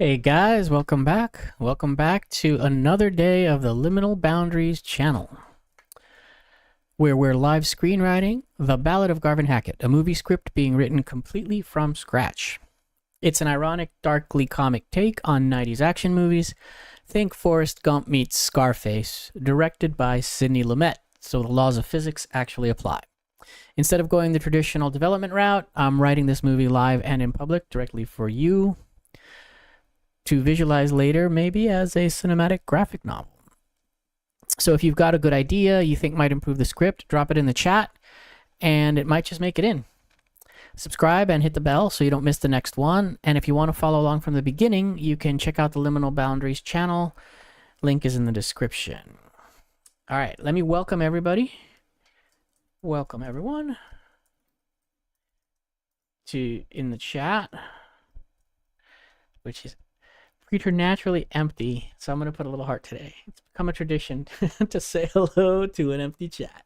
Hey guys, welcome back. Welcome back to another day of the Liminal Boundaries Channel, where we're live screenwriting The Ballad of Garvin Hackett, a movie script being written completely from scratch. It's an ironic, darkly comic take on 90s action movies. Think Forrest Gump meets Scarface, directed by Sidney Lumet, so the laws of physics actually apply. Instead of going the traditional development route, I'm writing this movie live and in public directly for you to visualize later, maybe as a cinematic graphic novel. So if you've got a good idea you think might improve the script, drop it in the chat, and it might just make it in. Subscribe and hit the bell so you don't miss the next one. And if you want to follow along from the beginning, you can check out the Liminal Boundaries channel. Link is in the description. All right, let me welcome everybody. Welcome everyone in the chat, which is preternaturally empty, so I'm going to put a little heart today. It's become a tradition to say hello to an empty chat.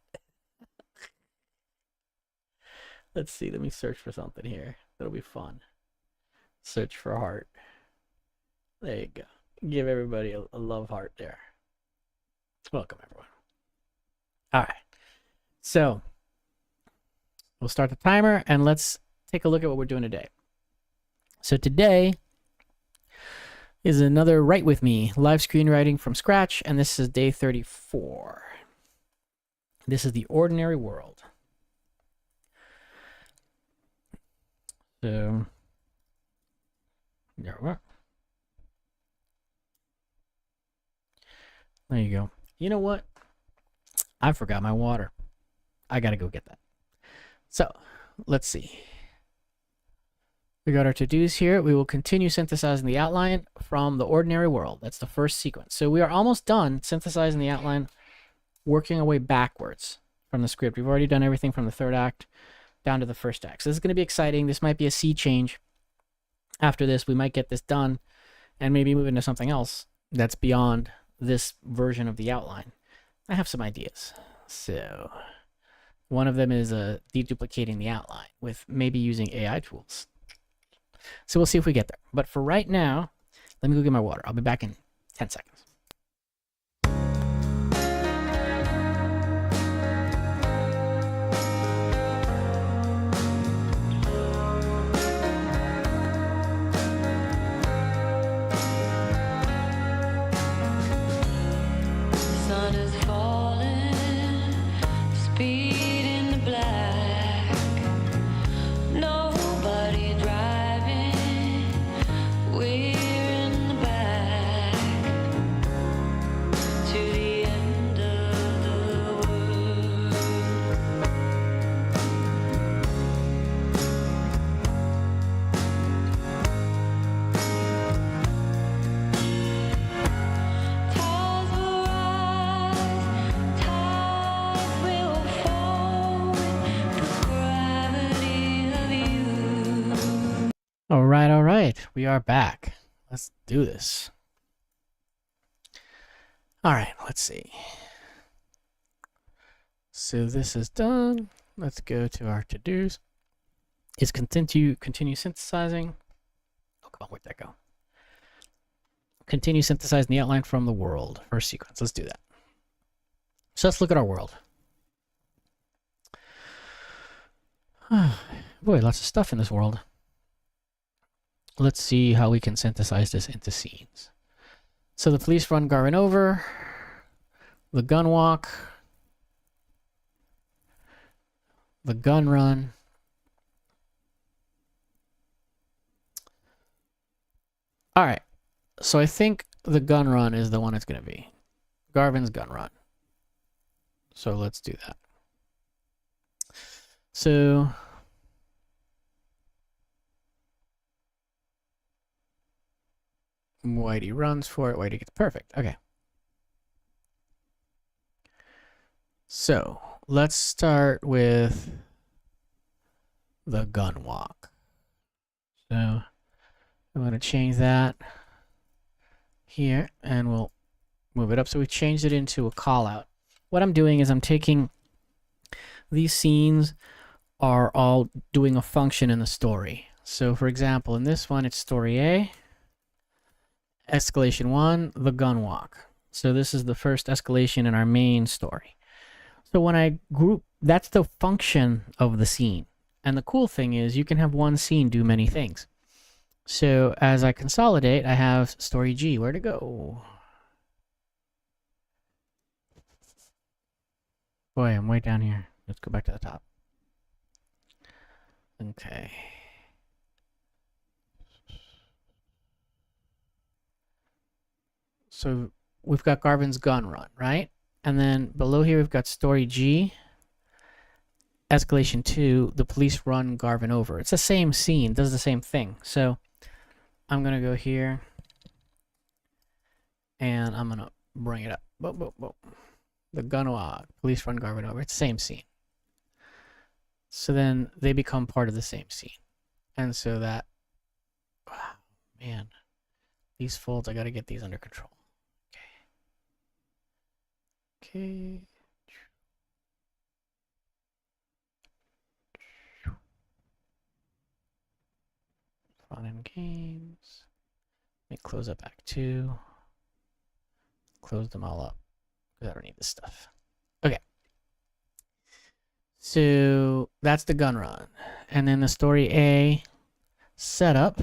Let's see, let me search for something here. That'll be fun. Search for a heart. There you go. Give everybody a love heart there. Welcome, everyone. All right. So, we'll start the timer, and let's take a look at what we're doing today. So today is another Write With Me, live screenwriting from scratch, and this is day 34. This is The Ordinary World. So, there you go. You know what? I forgot my water. I gotta go get that. So, let's see. We got our to-dos here. We will continue synthesizing the outline from The Ordinary World. That's the first sequence. So we are almost done synthesizing the outline, working our way backwards from the script. We've already done everything from the third act down to the first act. So this is going to be exciting. This might be a sea change. After this, we might get this done and maybe move into something else that's beyond this version of the outline. I have some ideas. So one of them is deduplicating the outline with maybe using AI tools. So we'll see if we get there. But for right now, let me go get my water. I'll be back in 10 seconds. Sun is falling, speed in the black. Nobody driving, we're in the back to the end of the world. Tide will rise, tide will fall, the gravity of you. All right. We are back. Let's do this. All right, let's see. So this is done. Let's go to our to-dos. Is continue synthesizing. Oh, come on, where'd that go? Continue synthesizing the outline from the world. First sequence. Let's do that. So let's look at our world. Boy, lots of stuff in this world. Let's see how we can synthesize this into scenes. So the police run Garvin over. The gun walk. The gun run. All right. So I think the gun run is the one it's going to be. Garvin's gun run. So let's do that. So Whitey runs for it. Whitey gets perfect. Okay. So let's start with the gun walk. So I'm going to change that here and we'll move it up. So we changed it into a call out. What I'm doing is I'm taking these scenes are all doing a function in the story. So for example, in this one, it's story A. Escalation 1, the gun walk. So this is the first escalation in our main story. So when I group, that's the function of the scene. And the cool thing is you can have one scene do many things. So as I consolidate, I have story G. Where'd it go? Boy, I'm way down here. Let's go back to the top. Okay. So we've got Garvin's gun run, right? And then below here, we've got story G. Escalation 2, the police run Garvin over. It's the same scene, does the same thing. So I'm going to go here and I'm going to bring it up. Boop, boop, boop. The gun walk, police run Garvin over. It's the same scene. So then they become part of the same scene. And so that, wow, man, these folds, I got to get these under control. Okay. Fun and games. Let me close up Act 2. Close them all up because I don't need this stuff. Okay. So that's the gun run. And then the story A setup.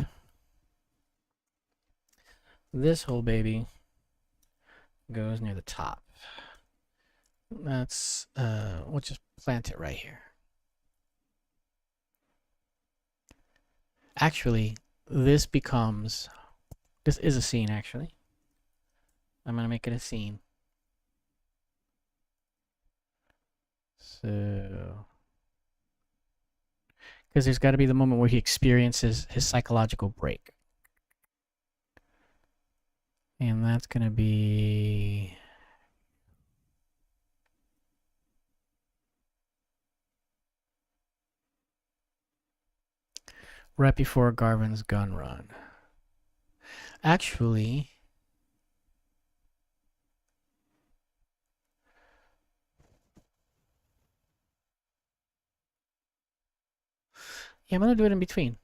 This whole baby goes near the top. That's, we'll just plant it right here. Actually, this is a scene, actually. I'm going to make it a scene. So, because there's got to be the moment where he experiences his psychological break. And that's going to be... right before Garvin's gun run. Actually, yeah, I'm going to do it in between.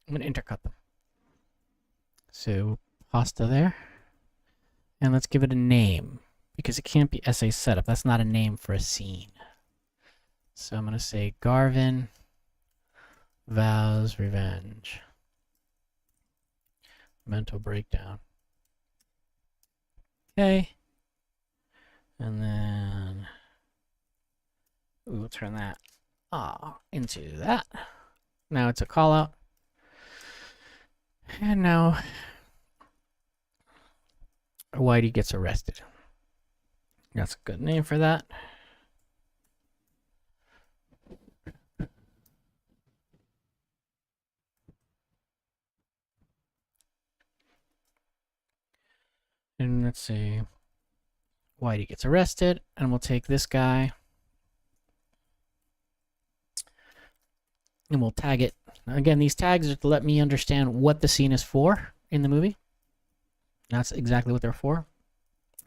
I'm going to intercut them. So, pasta there. And let's give it a name, because it can't be essay setup. That's not a name for a scene. So I'm going to say Garvin vows revenge. Mental breakdown. Okay. And then we'll turn that into that. Now it's a call out. And now Whitey gets arrested. That's a good name for that. And let's see. Whitey gets arrested, and we'll take this guy and we'll tag it. Again, these tags are to let me understand what the scene is for in the movie. That's exactly what they're for.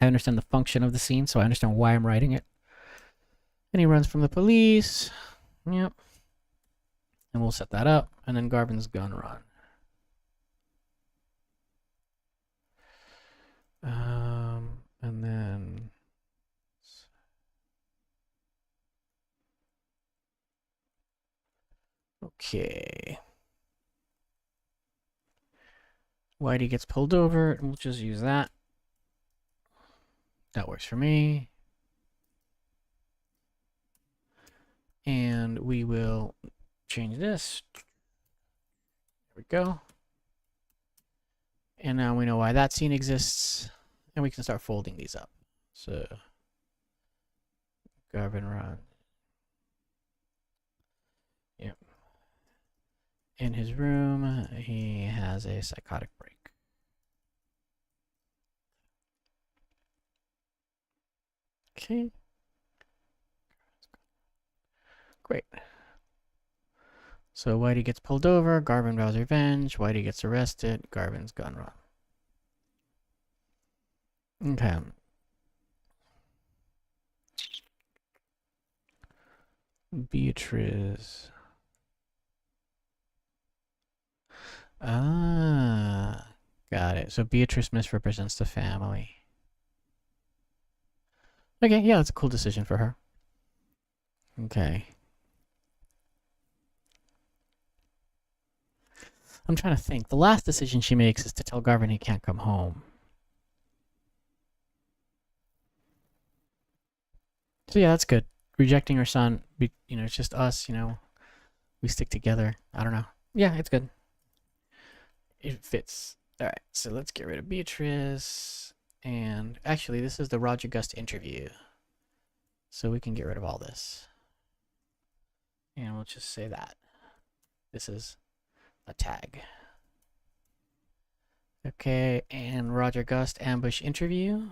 I understand the function of the scene, so I understand why I'm writing it. And he runs from the police. Yep. And we'll set that up. And then Garvin's gun run. And then... okay. Whitey gets pulled over, and we'll just use that. That works for me. And we will change this. There we go. And now we know why that scene exists. And we can start folding these up. So, Garvin run. Yep. In his room, he has a psychotic break. Okay. Great. So Whitey gets pulled over, Garvin vows revenge, Whitey gets arrested, Garvin's gun run. Okay. Beatrice. Ah, got it. So Beatrice misrepresents the family. Okay, yeah, that's a cool decision for her. Okay. I'm trying to think. The last decision she makes is to tell Garvin he can't come home. So yeah, that's good. Rejecting her son, it's just us, we stick together. I don't know. Yeah, it's good. It fits. All right, so let's get rid of Beatrice. And actually, this is the Roger Gust interview. So we can get rid of all this. And we'll just say that. This is a tag. Okay, and Roger Gust ambush interview.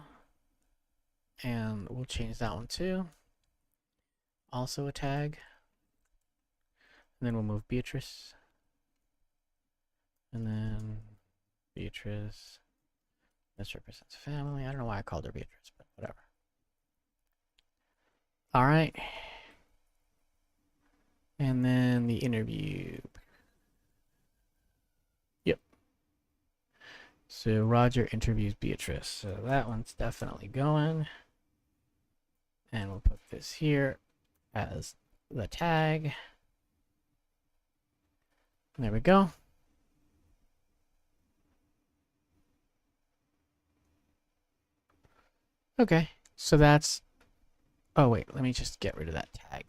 And we'll change that one too. Also a tag. And then we'll move Beatrice. And then Beatrice. This represents family. I don't know why I called her Beatrice, but whatever. All right. And then the interview. Yep. So Roger interviews Beatrice. So that one's definitely going. And we'll put this here as the tag. There we go. Okay, so that's. Oh wait, let me just get rid of that tag.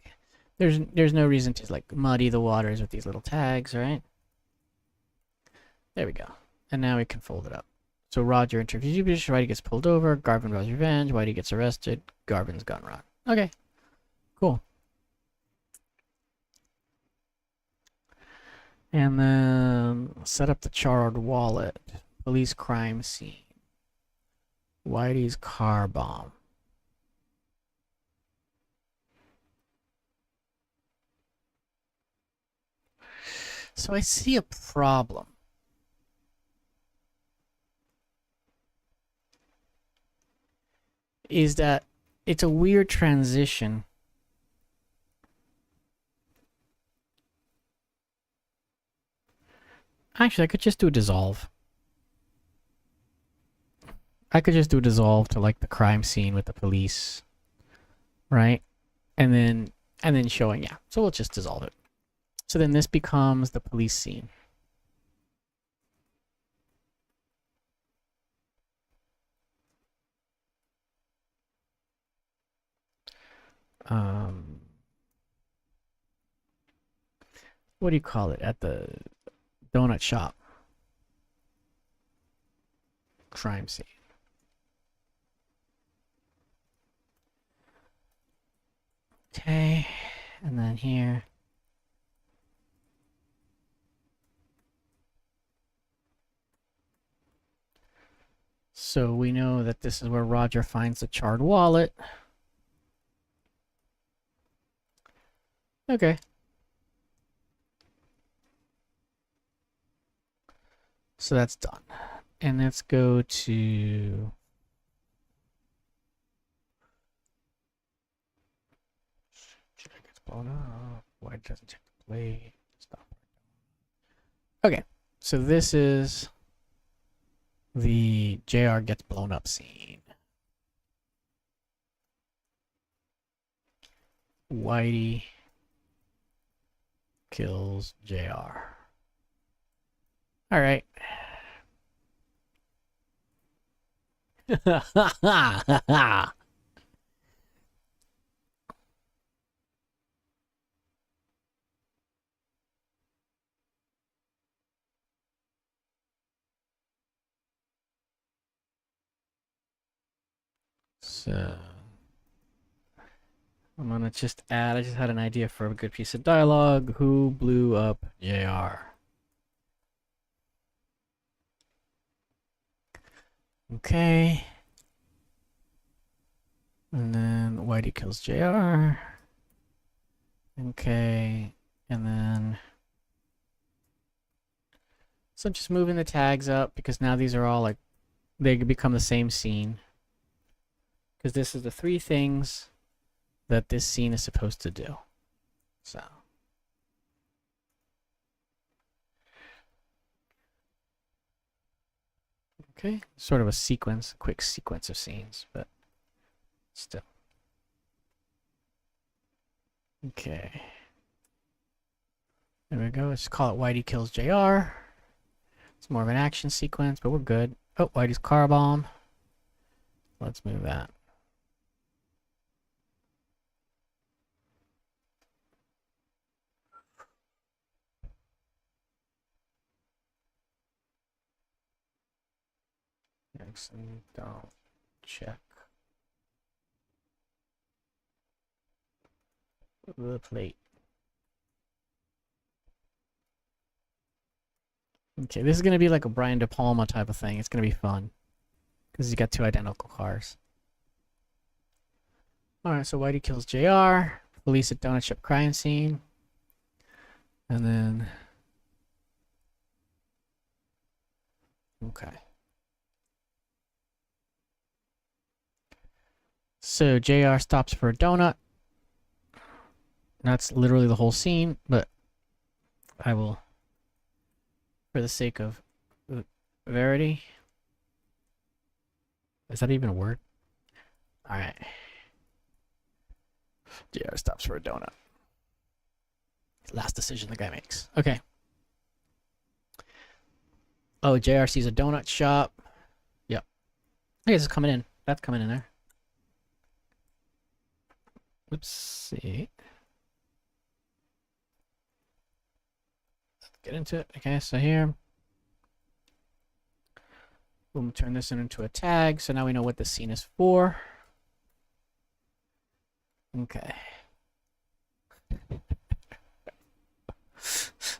There's no reason to like muddy the waters with these little tags, right? There we go. And now we can fold it up. So Roger interviews Beatrice, Whitey gets pulled over, Garvin vows revenge, Whitey gets arrested, Garvin's gun run. Okay, cool. And then set up the charred wallet, police crime scene, Whitey's car bomb. So I see a problem. Is that it's a weird transition. Actually, I could just do a dissolve. I could just do a dissolve to like the crime scene with the police, right? And then showing, yeah. So we'll just dissolve it. So then this becomes the police scene. What do you call it at the donut shop? Crime scene. Okay, and then here. So we know that this is where Roger finds the charred wallet. Okay. So that's done. And let's go to gets blown up. Why doesn't take the play? Stop. Okay. So this is the JR gets blown up scene. Whitey kills JR. All right. So I'm gonna just add. I just had an idea for a good piece of dialogue. Who blew up JR? Okay. And then Whitey kills JR. Okay. And then. So just moving the tags up because now these are all like. They become the same scene. Because this is the three things that this scene is supposed to do. So. Okay, sort of a sequence, a quick sequence of scenes, but still. Okay. There we go. Let's call it Whitey Kills JR. It's more of an action sequence, but we're good. Oh, Whitey's car bomb. Let's move that. Excellent. Don't check the plate. Okay, this is going to be like a Brian De Palma type of thing. It's going to be fun. Because he's got two identical cars. Alright, so Whitey kills JR. Police at Donut Shop crime scene. And then... Okay. So JR stops for a donut. That's literally the whole scene, but I will, for the sake of verity. Is that even a word? Alright. JR stops for a donut. Last decision the guy makes. Okay. Oh, JR sees a donut shop. Yep. I guess it's coming in. That's coming in there. Let's see. Let's get into it. Okay, so here. We'll turn this into a tag, so now we know what the scene is for. Okay.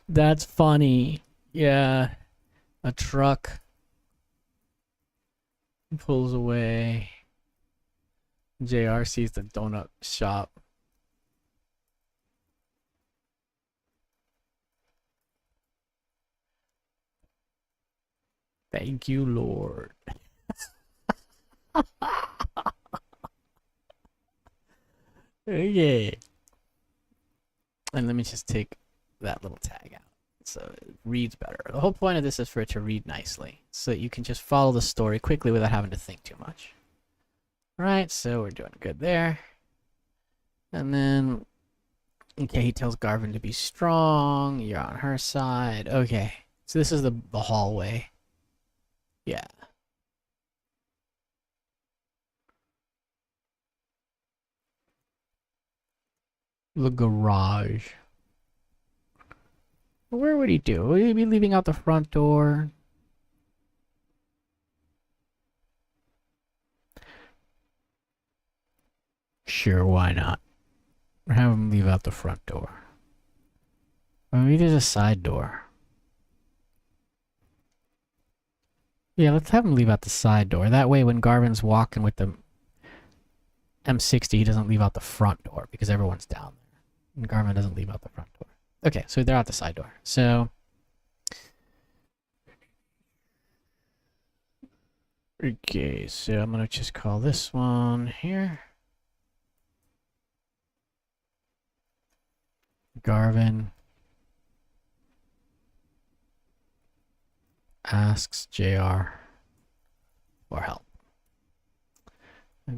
That's funny. Yeah. A truck pulls away. JR sees the donut shop. Thank you, Lord. Okay. And let me just take that little tag out so it reads better. The whole point of this is for it to read nicely so that you can just follow the story quickly without having to think too much. Right, so we're doing good there. And then, okay, he tells Garvin to be strong. You're on her side. Okay, so this is the hallway. Yeah. The garage. Where would he do? Would he be leaving out the front door? Sure, why not? Have him leave out the front door. Or maybe there's a side door. Yeah, let's have him leave out the side door. That way when Garvin's walking with the M60, he doesn't leave out the front door because everyone's down there. And Garvin doesn't leave out the front door. Okay, so they're out the side door. So... Okay, so I'm going to just call this one here. Garvin asks JR for help.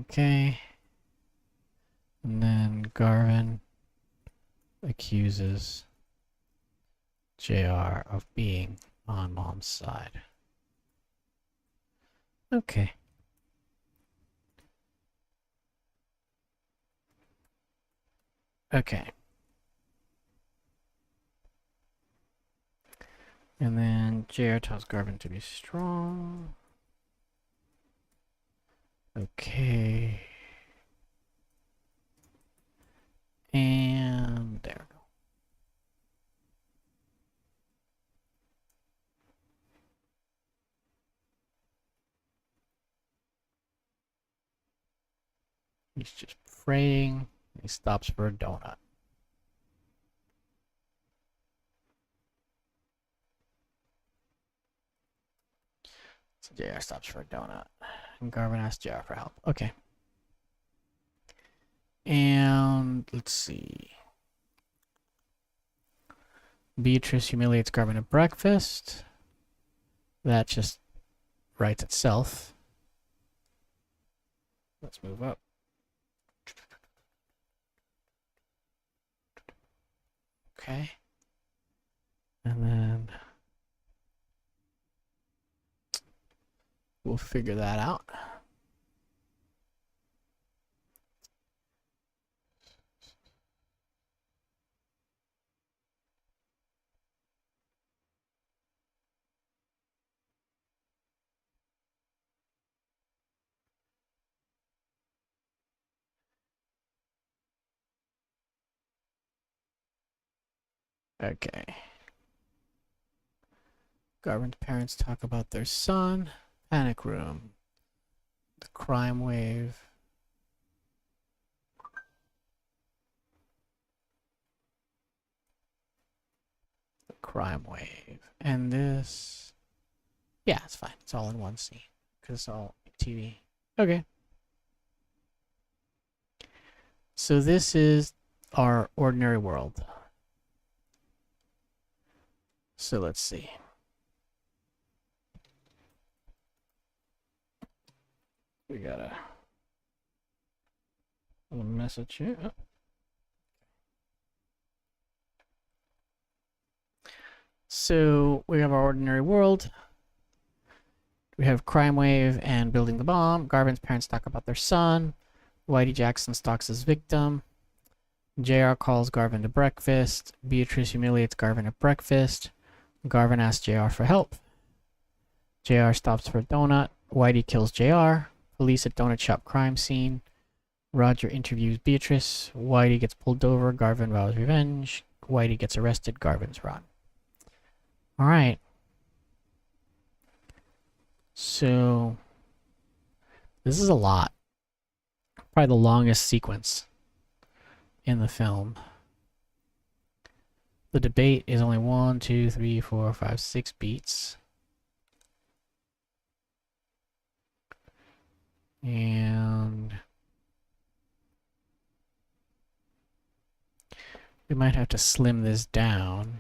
Okay. And then Garvin accuses JR of being on Mom's side. Okay. Okay. And then JR tells Garvin to be strong. Okay. And there we go. He's just praying. He stops for a donut. So JR stops for a donut. And Garvin asks JR for help. Okay. And let's see. Beatrice humiliates Garvin at breakfast. That just writes itself. Let's move up. Okay. And then we'll figure that out. Okay. Garvin's parents talk about their son. Panic room. The crime wave. The crime wave. And this. Yeah, it's fine. It's all in one scene. Because it's all TV. Okay. So this is our ordinary world. So let's see. We got a little message here. Oh. So we have our ordinary world. We have crime wave and building the bomb. Garvin's parents talk about their son. Whitey Jackson stalks his victim. JR calls Garvin to breakfast. Beatrice humiliates Garvin at breakfast. Garvin asks JR for help. JR stops for a donut. Whitey kills JR. Police at donut shop crime scene. Roger interviews Beatrice. Whitey gets pulled over. Garvin vows revenge. Whitey gets arrested. Garvin's run. All right. So this is a lot. Probably the longest sequence in the film. The debate is only 1, 2, 3, 4, 5, 6 beats. And we might have to slim this down.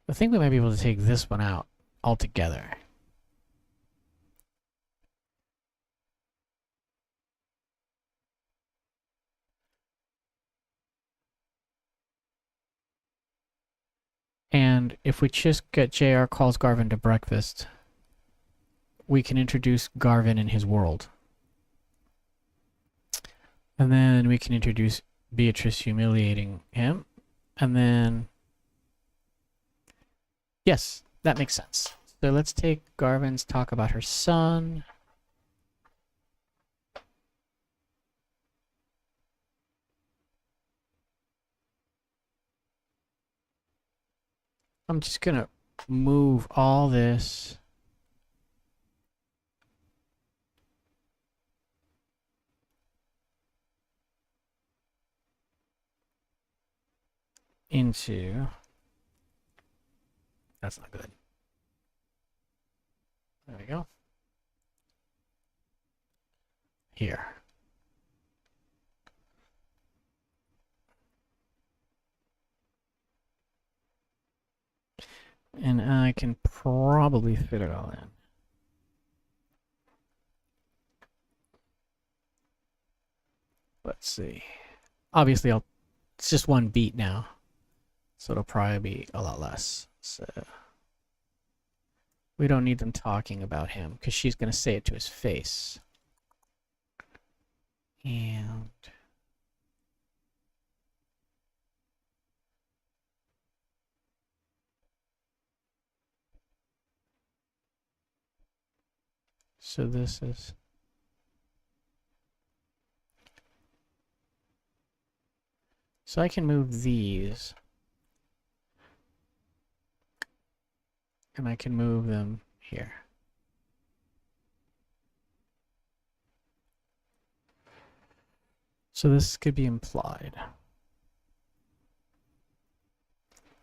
I think we might be able to take this one out altogether. And if we just get JR calls Garvin to breakfast, we can introduce Garvin in his world. And then we can introduce Beatrice humiliating him. And then, yes, that makes sense. So let's take Garvin's talk about her son. I'm just gonna move all this into, that's not good. There we go. Here. And I can probably fit it all in. Let's see. Obviously, it's just one beat now. So it'll probably be a lot less. So we don't need them talking about him because she's going to say it to his face. And so this is, so I can move these. And I can move them here. So this could be implied.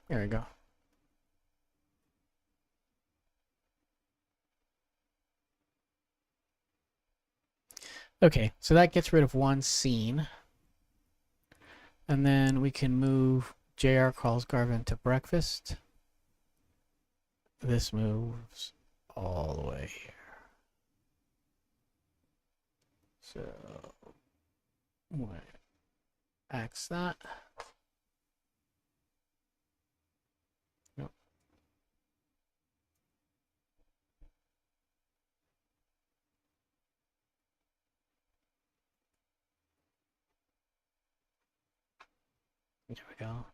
There we go. Okay, so that gets rid of one scene. And then we can move JR calls Garvin to breakfast. This moves all the way here. So, we'll X that. Nope. There we go.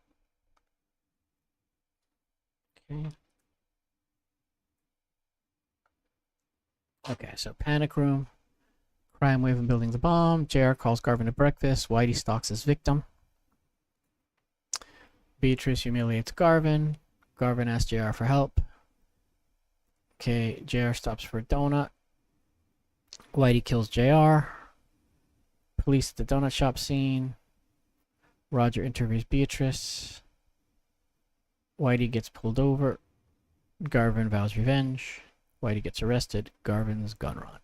Okay. Okay, so panic room. Crime wave and building the bomb. JR calls Garvin to breakfast. Whitey stalks his victim. Beatrice humiliates Garvin. Garvin asks JR for help. Okay, JR stops for a donut. Whitey kills JR. Police at the donut shop scene. Roger interviews Beatrice. Whitey gets pulled over. Garvin vows revenge. Whitey gets arrested. Garvin's gun run.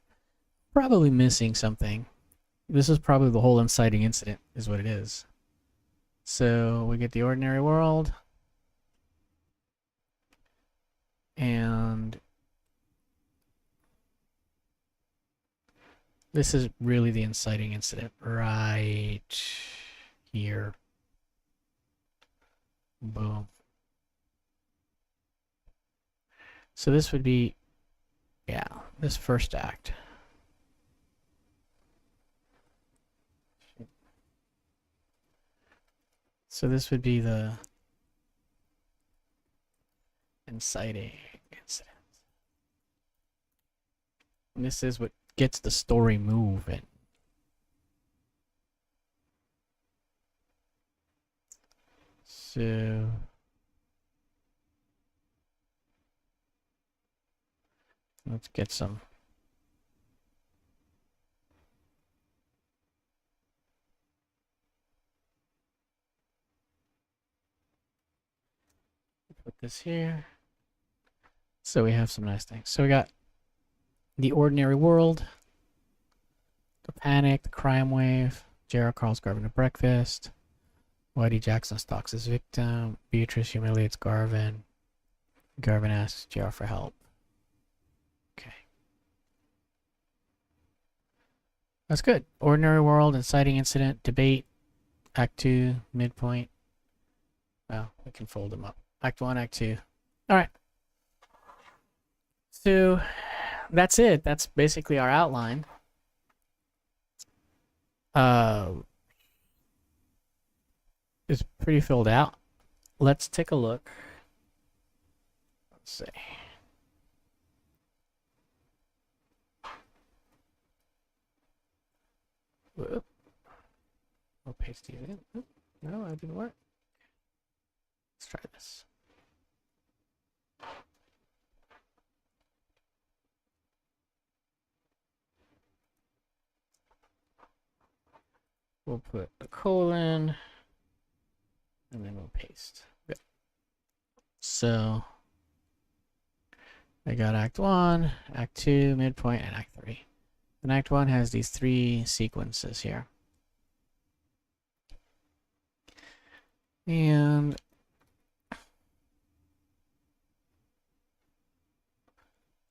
Probably missing something. This is probably the whole inciting incident, is what it is. So we get the ordinary world. And this is really the inciting incident right here. Boom. So this would be, yeah, this first act. So this would be the inciting incident. And this is what gets the story moving. So let's get some. Put this here. So we have some nice things. So we got the ordinary world, the panic, the crime wave, JR calls Garvin to breakfast, Whitey Jackson stalks his victim, Beatrice humiliates Garvin, Garvin asks JR for help. Okay. That's good. Ordinary world, inciting incident, debate, Act 2, midpoint. Well, we can fold them up. Act 1, Act 2. All right. So that's it. That's basically our outline. It's pretty filled out. Let's take a look. Let's see. Whoop. I'll paste these in. Oop. No, that didn't work. Let's try this. We'll put a colon and then we'll paste. Good. So I got Act 1, Act 2, midpoint, and Act 3. And Act 1 has these 3 sequences here. And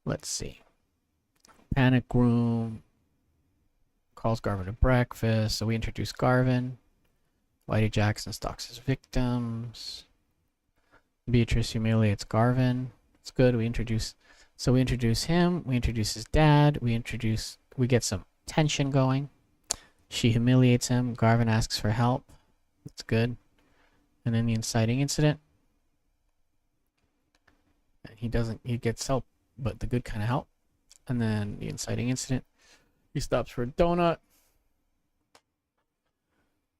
let's see. Panic room calls Garvin to breakfast. So we introduce Garvin. Whitey Jackson stalks his victims. Beatrice humiliates Garvin. It's good. We introduce him. We introduce his dad. We get some tension going. She humiliates him. Garvin asks for help. That's good. And then the inciting incident. He gets help, but the good kind of help. And then the inciting incident. He stops for a donut.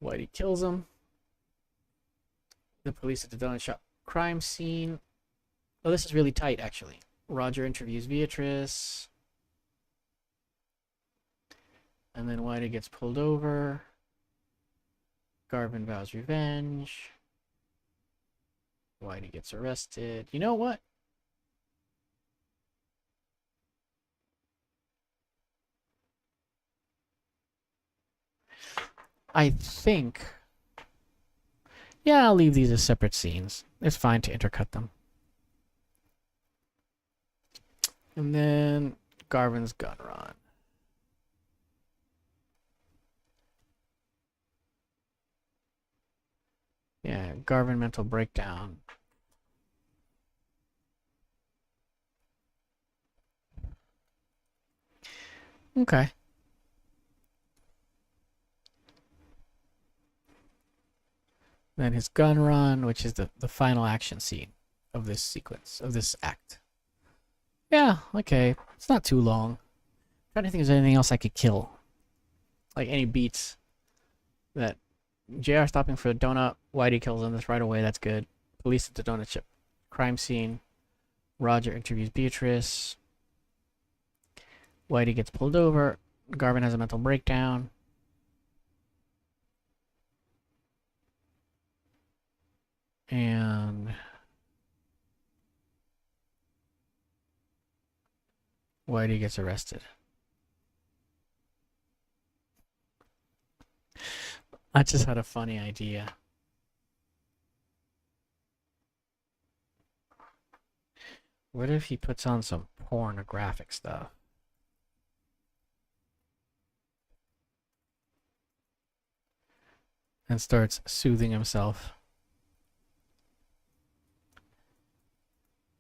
Whitey kills him. The police at the donut shop crime scene. Oh, this is really tight, actually. Roger interviews Beatrice. And then Whitey gets pulled over. Garvin vows revenge. Whitey gets arrested. You know what? I think... Yeah, I'll leave these as separate scenes. It's fine to intercut them. And then Garvin's gun run. Yeah, Garvin mental breakdown. Okay. Then his gun run, which is the final action scene of this sequence, of this act. Yeah, okay. It's not too long. I'm trying to think if there's anything else I could kill. Like any beats that JR stopping for a donut, Whitey kills him, that's right away, that's good. Police at the donut shop. Crime scene. Roger interviews Beatrice. Whitey gets pulled over. Garvin has a mental breakdown. And Whitey gets arrested. I just had a funny idea. What if he puts on some pornographic stuff? And starts soothing himself.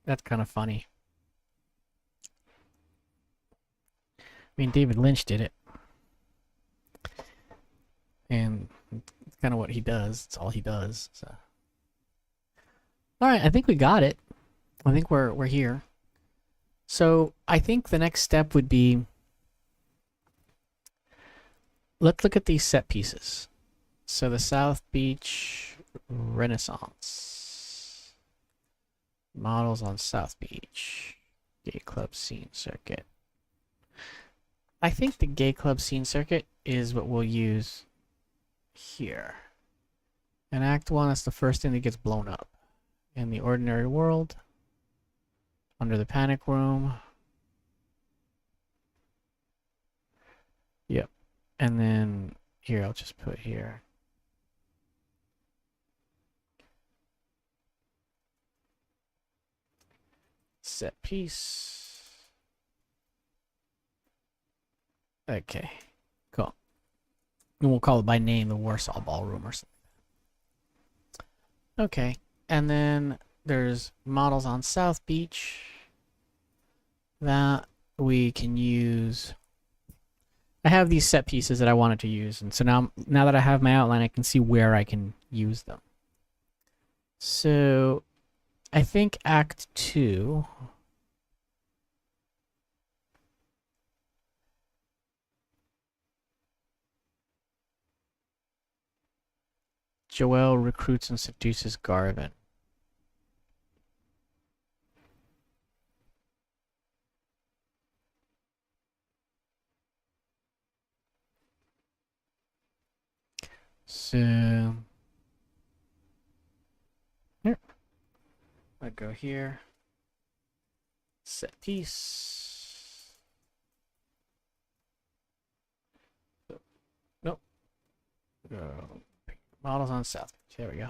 That's kind of funny. I mean, David Lynch did it. And it's kind of what he does. It's all he does. So. All right, I think we got it. I think we're here. So I think the next step would be, let's look at these set pieces. So the South Beach Renaissance. Models on South Beach. Gay club scene circuit. I think the gay club scene circuit is what we'll use here. In Act 1, that's the first thing that gets blown up. In the ordinary world. Under the panic room. Yep. And then here, I'll just put here. Set piece. Okay. Cool. And we'll call it by name the Warsaw Ballroom or something. Okay. And then there's models on South Beach that we can use. I have these set pieces that I wanted to use, and so now that I have my outline, I can see where I can use them. So I think Act 2. Joelle recruits and seduces Garvin. So here, I go here. Set piece. Nope. Go. Models on South Beach. There we go.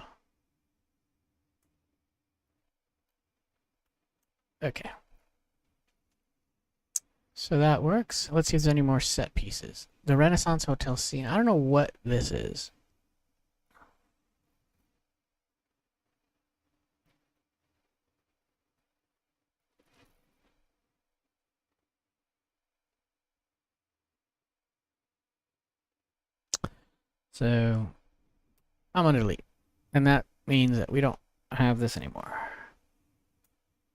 Okay. So that works. Let's see if there's any more set pieces. The Renaissance Hotel scene. I don't know what this is. So I'm going to delete. And that means that we don't have this anymore.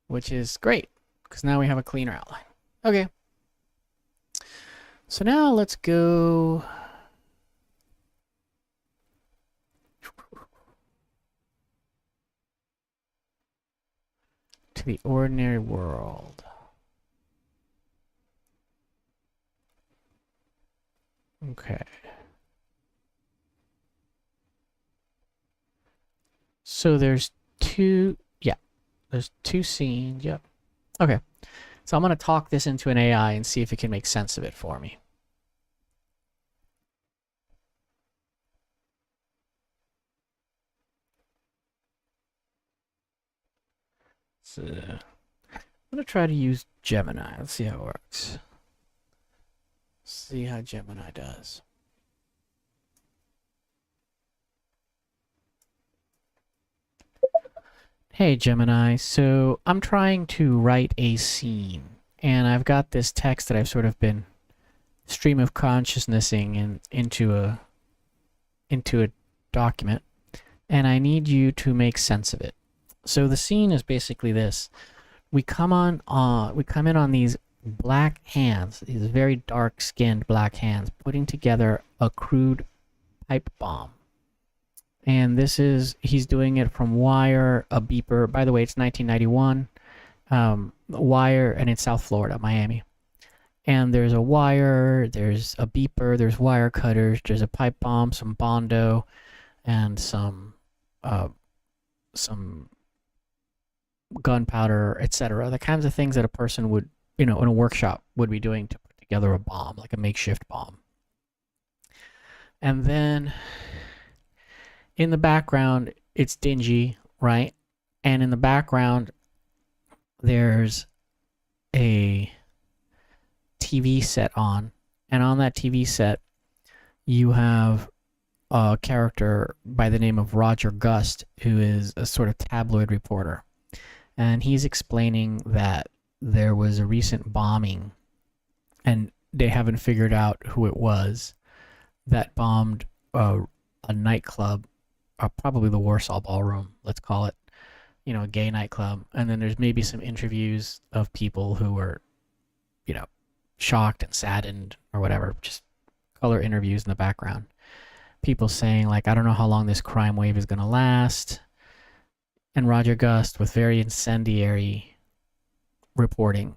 Which is great, because now we have a cleaner outline. Okay. So now let's go to the ordinary world. Okay. So there's two scenes. Yep. Okay. So I'm going to talk this into an AI and see if it can make sense of it for me. I'm gonna try to use Gemini. Let's see how it works. See how Gemini does. Hey Gemini, so I'm trying to write a scene, and I've got this text that I've sort of been stream of consciousnessing into a document, and I need you to make sense of it. So the scene is basically this: we come in on these black hands, these very dark-skinned black hands, putting together a crude pipe bomb. And this is, he's doing it from wire, a beeper. By the way, it's 1991. Wire, and it's South Florida, Miami. And there's a wire, there's a beeper, there's wire cutters, there's a pipe bomb, some Bondo, and some gunpowder, etc. The kinds of things that a person would, in a workshop would be doing to put together a bomb, like a makeshift bomb. And then in the background, it's dingy, right? And in the background, there's a TV set on. And on that TV set, you have a character by the name of Roger Gust, who is a sort of tabloid reporter. And he's explaining that there was a recent bombing, and they haven't figured out who it was, that bombed a nightclub, or probably the Warsaw Ballroom, let's call it, a gay nightclub. And then there's maybe some interviews of people who were, shocked and saddened or whatever, just color interviews in the background. People saying, like, I don't know how long this crime wave is going to last. And Roger Gust, with very incendiary reporting,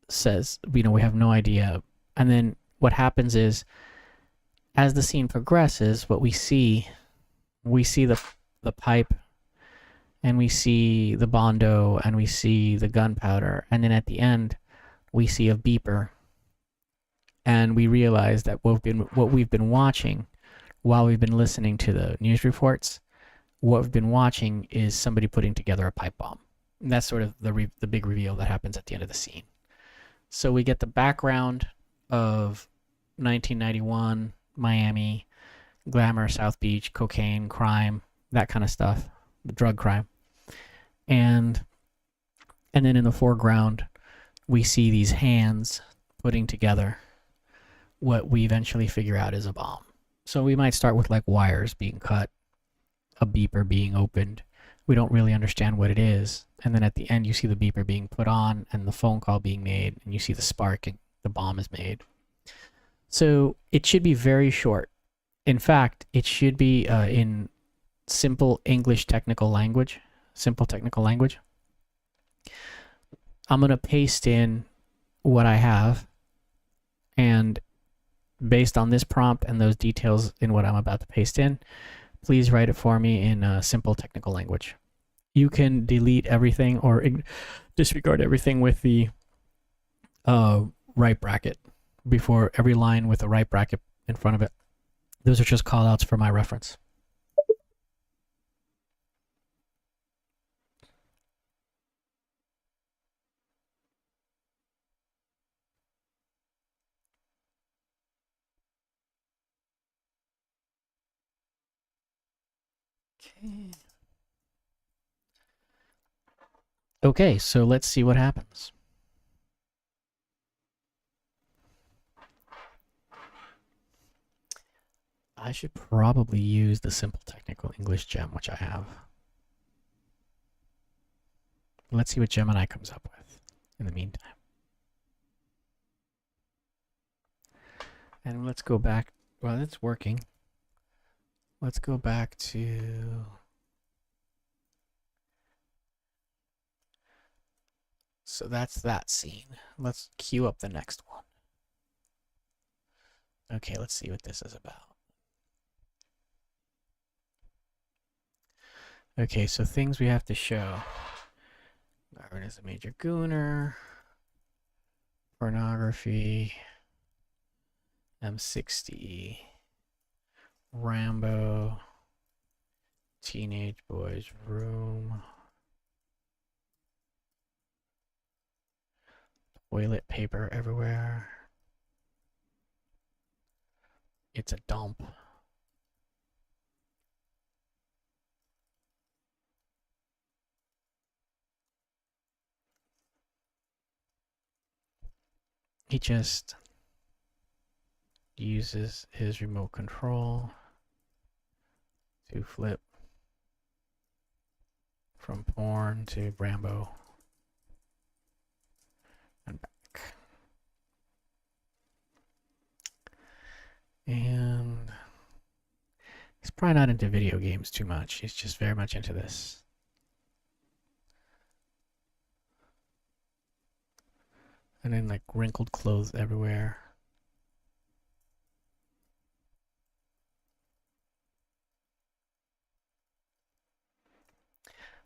says, we have no idea. And then what happens is, as the scene progresses, what we see the pipe, and we see the Bondo, and we see the gunpowder, and then at the end, we see a beeper, and we realize that what we've been watching while we've been listening to the news reports, what we've been watching is somebody putting together a pipe bomb. And that's sort of the big reveal that happens at the end of the scene. So we get the background of 1991, Miami, glamour, South Beach, cocaine, crime, that kind of stuff, the drug crime. And then in the foreground, we see these hands putting together what we eventually figure out is a bomb. So we might start with like wires being cut, a beeper being opened. We don't really understand what it is. And then at the end, you see the beeper being put on and the phone call being made, and you see the spark and the bomb is made. So it should be very short. In fact, it should be in simple English technical language, simple technical language. I'm going to paste in what I have, and based on this prompt and those details in what I'm about to paste in, please write it for me in simple technical language. You can delete everything or disregard everything with the right bracket before every line with a right bracket in front of it. Those are just callouts for my reference. Okay, so let's see what happens. I should probably use the simple technical English gem, which I have. Let's see what Gemini comes up with in the meantime. And let's go back. Well, it's working. Let's go back to... So that's that scene. Let's queue up the next one. Okay, let's see what this is about. Okay, so things we have to show. Garvin is a major gooner. Pornography. M60. Rambo. Teenage boy's room. Toilet paper everywhere. It's a dump. He just uses his remote control to flip from porn to Rambo and back. And he's probably not into video games too much. He's just very much into this. And then like wrinkled clothes everywhere.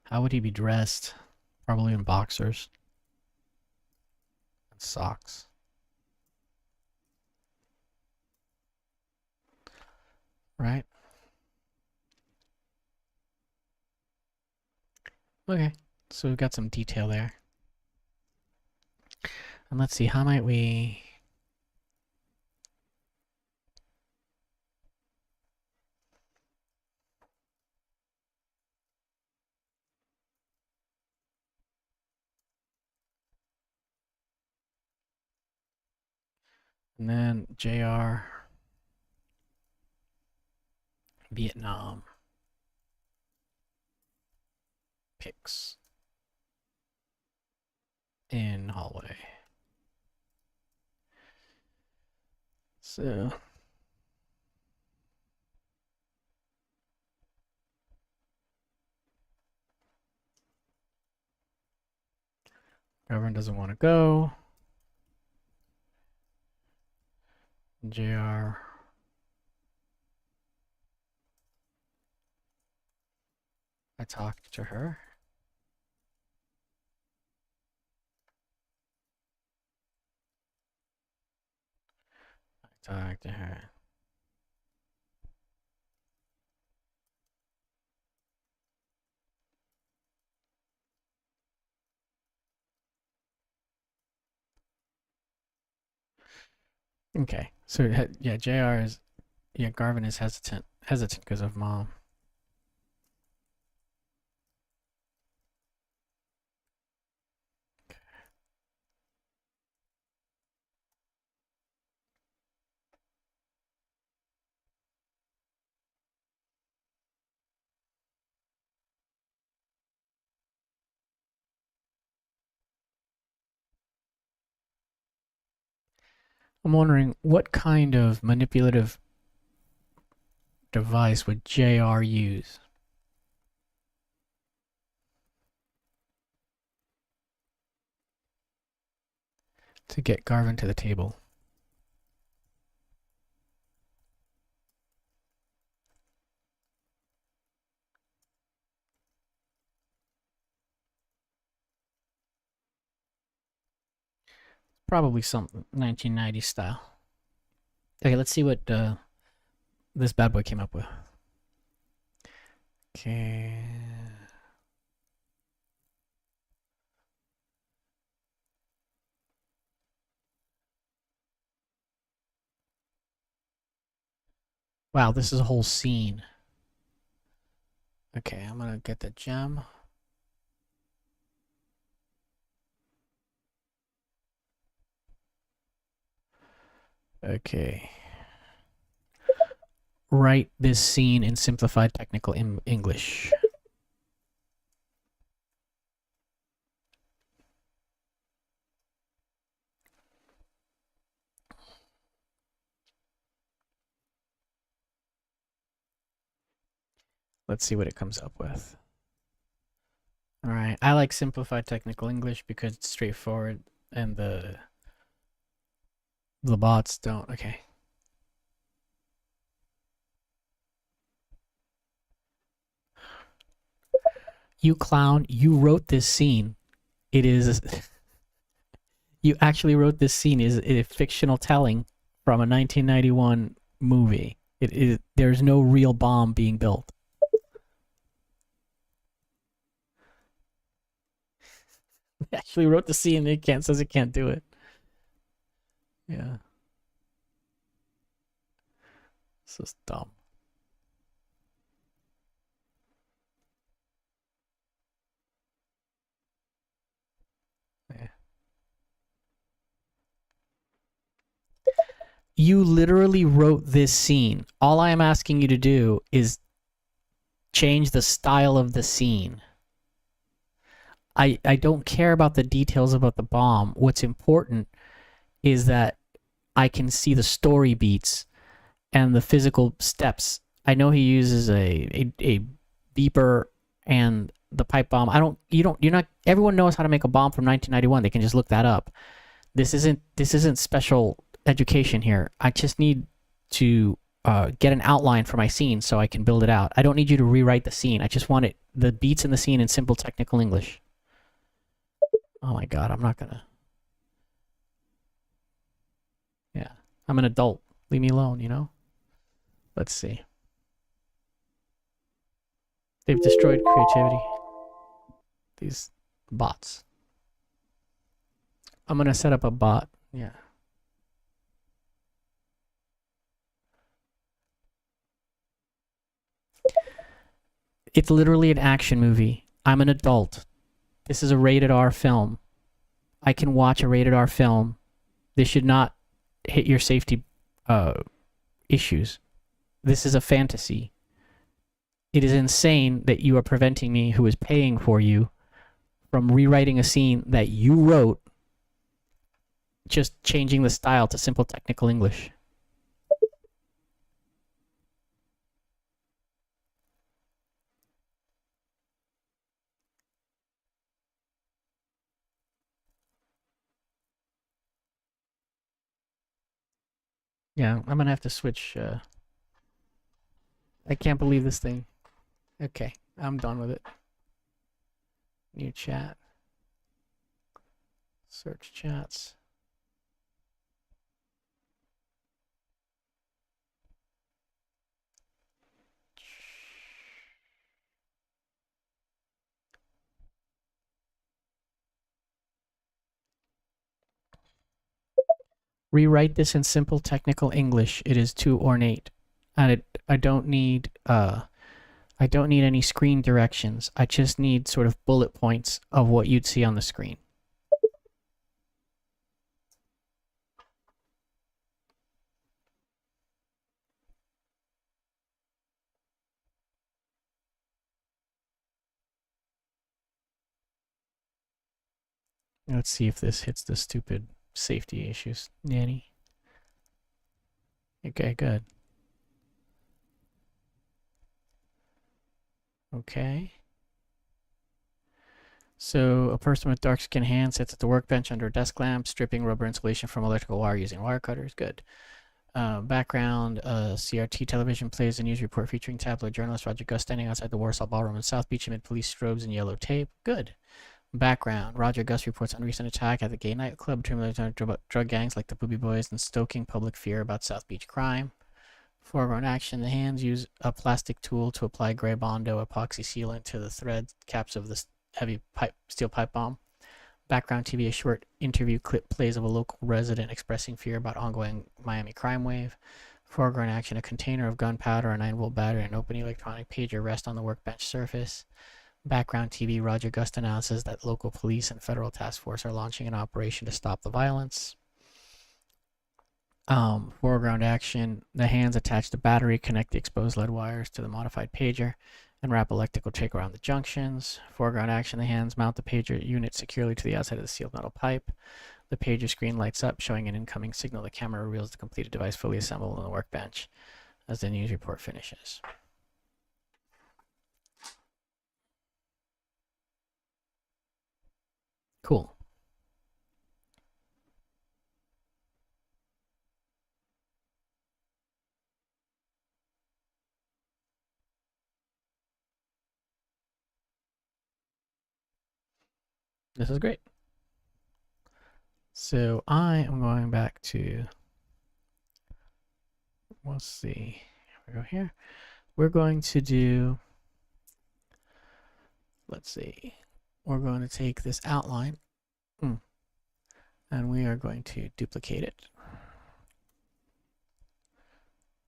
How would he be dressed? Probably in boxers and socks. Right? Okay, so we've got some detail there. And let's see, how might we... And then JR, Vietnam, pics in hallway. So Garvin doesn't want to go. JR I talked to her. I talked to her. Okay, so yeah, JR is, yeah, Garvin is hesitant because of mom. I'm wondering what kind of manipulative device would JR use to get Garvin to the table. Probably some 1990s style. Okay, let's see what this bad boy came up with. Okay. Wow, this is a whole scene. Okay, I'm gonna get the gem. Okay. Write this scene in simplified technical English. Let's see what it comes up with. All right, I like simplified technical English because it's straightforward and the bots don't. Okay. You clown, you wrote this scene. It is you actually wrote this scene is a fictional telling from a 1991 movie. It is, there's no real bomb being built. actually wrote the scene. It says it can't do it. Yeah. This is dumb. Yeah. You literally wrote this scene. All I am asking you to do is change the style of the scene. I don't care about the details about the bomb. What's important is that I can see the story beats and the physical steps. I know he uses a beeper and the pipe bomb. You're not, everyone knows how to make a bomb from 1991. They can just look that up. This isn't special education here. I just need to get an outline for my scene so I can build it out. I don't need you to rewrite the scene. I just want the beats in the scene in simple technical English. Oh my God, I'm not gonna. Yeah, I'm an adult. Leave me alone, you know? Let's see. They've destroyed creativity. These bots. I'm gonna set up a bot. Yeah. It's literally an action movie. I'm an adult. This is a rated R film. I can watch a rated R film. This should not hit your safety issues. This is a fantasy. It is insane that you are preventing me, who is paying for you, from rewriting a scene that you wrote, just changing the style to simple technical English. Yeah, I'm gonna have to switch. I can't believe this thing. Okay, I'm done with it. New chat. Search chats. Rewrite this in simple technical English. It is too ornate. And I don't need any screen directions. I just need sort of bullet points of what you'd see on the screen. Let's see if this hits the stupid safety issues. Nanny. Okay, good. Okay. So a person with dark skin hands sits at the workbench under a desk lamp, stripping rubber insulation from electrical wire using wire cutters. Good. Background, CRT television plays a news report featuring tabloid journalist Roger Gus standing outside the Warsaw Ballroom in South Beach amid police strobes and yellow tape. Good. Background, Roger Gus reports on recent attack at the gay nightclub between drug gangs like the Booby Boys and stoking public fear about South Beach crime. Foreground action, the hands use a plastic tool to apply gray Bondo epoxy sealant to the thread caps of the heavy steel pipe bomb. Background TV, a short interview clip plays of a local resident expressing fear about ongoing Miami crime wave. Foreground action, a container of gunpowder, a 9-volt battery, and an open electronic pager rest on the workbench surface. Background TV, Roger Gust announces that local police and federal task force are launching an operation to stop the violence. Foreground action, the hands attach the battery, connect the exposed lead wires to the modified pager, and wrap electrical tape around the junctions. Foreground action, the hands mount the pager unit securely to the outside of the sealed metal pipe. The pager screen lights up, showing an incoming signal. The camera reveals the completed device fully assembled on the workbench as the news report finishes. Cool. This is great. So I am going back to, let's see, here we go here. We're going to do, let's see, we're going to take this outline And we are going to duplicate it.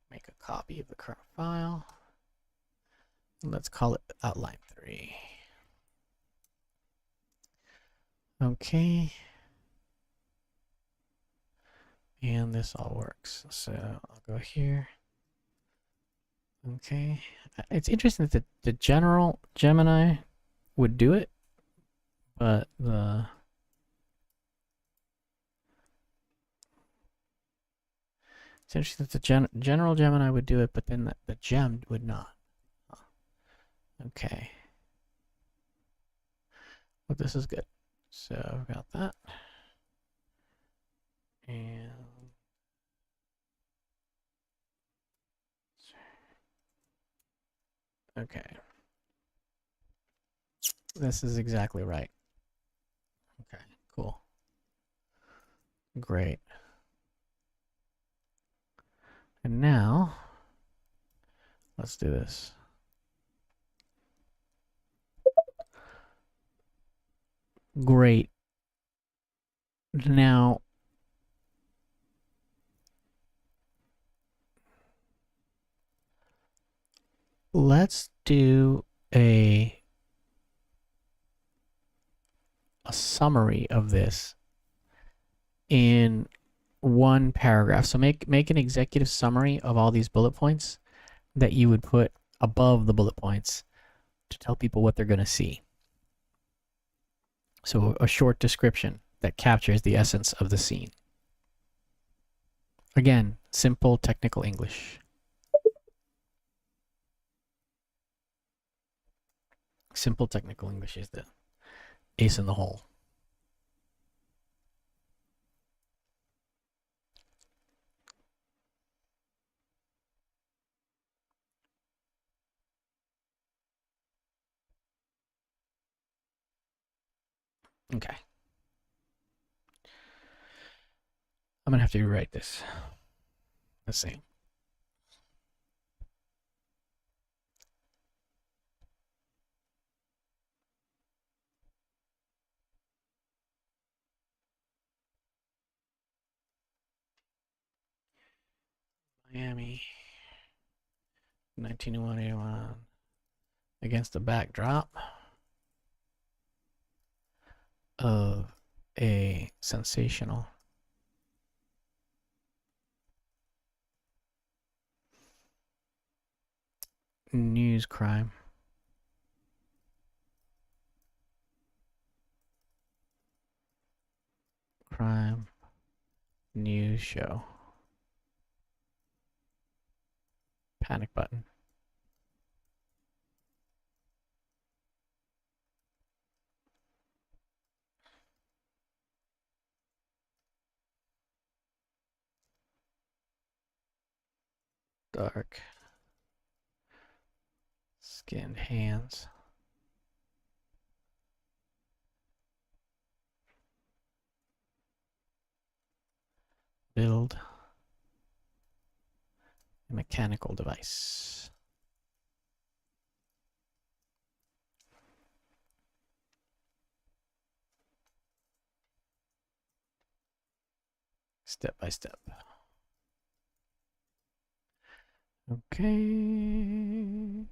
Make a copy of the current file. Let's call it outline 3. Okay. And this all works. So I'll go here. Okay. It's interesting that the general Gemini would do it, but it's interesting that the general Gemini would do it, but then the gem would not. Okay. Well, this is good. So I've got that. And okay. This is exactly right. Okay, cool. Great. And now, let's do this. Great. Now, let's do a summary of this in one paragraph. So make an executive summary of all these bullet points that you would put above the bullet points to tell people what they're going to see. So a short description that captures the essence of the scene. Again, simple technical English. Simple technical English is the ace in the hole. Okay. I'm gonna have to rewrite this. Let's see. Miami, 1981, against the backdrop of a sensational news crime. Crime news show. Panic button. Dark skinned hands. Build a mechanical device. Step by step. Okay.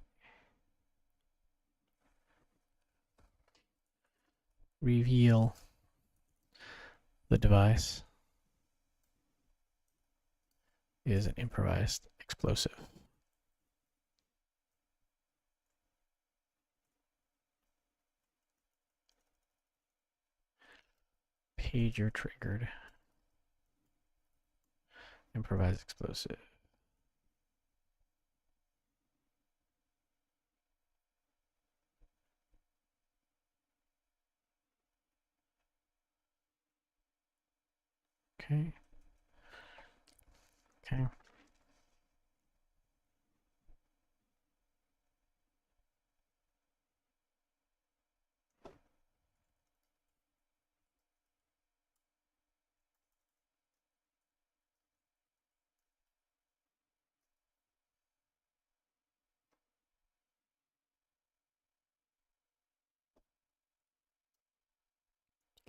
Reveal the device is an improvised explosive. Pager triggered. Improvised explosive. Okay. Okay.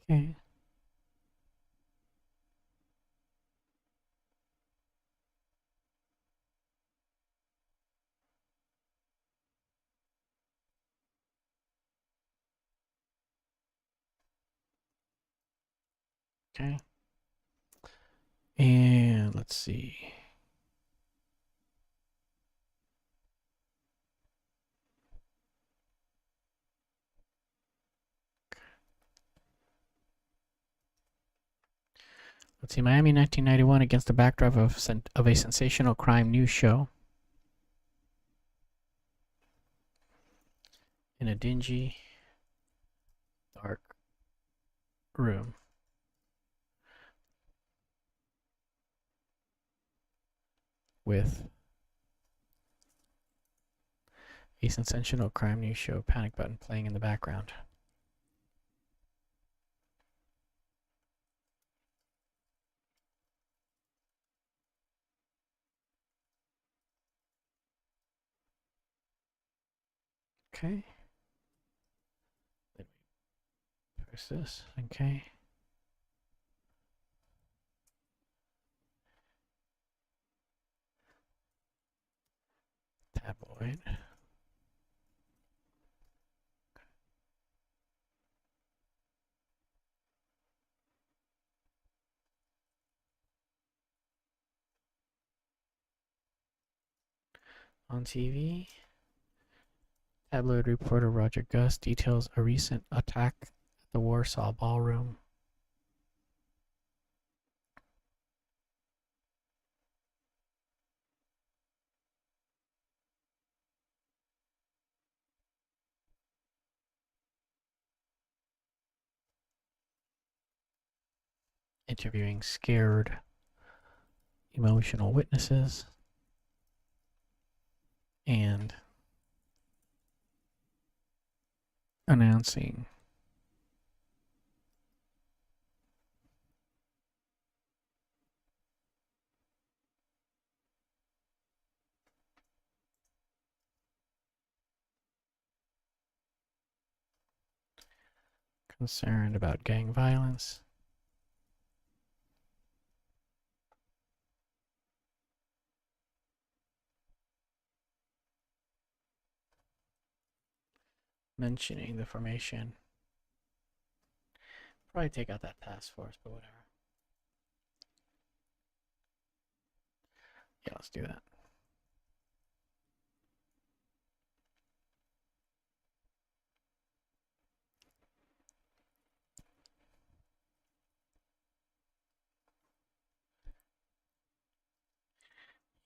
Okay. Okay. And let's see. Let's see. Miami 1991 against the backdrop of a sensational crime news show. In a dingy, dark room. With a sensational crime news show panic button playing in the background. Okay. Then we press this. Okay. Tabloid. On TV, tabloid reporter Roger Gus details a recent attack at the Warsaw Ballroom. Interviewing scared, emotional witnesses. And announcing concerned about gang violence. Mentioning the formation. Probably take out that task force, but whatever. Yeah, let's do that.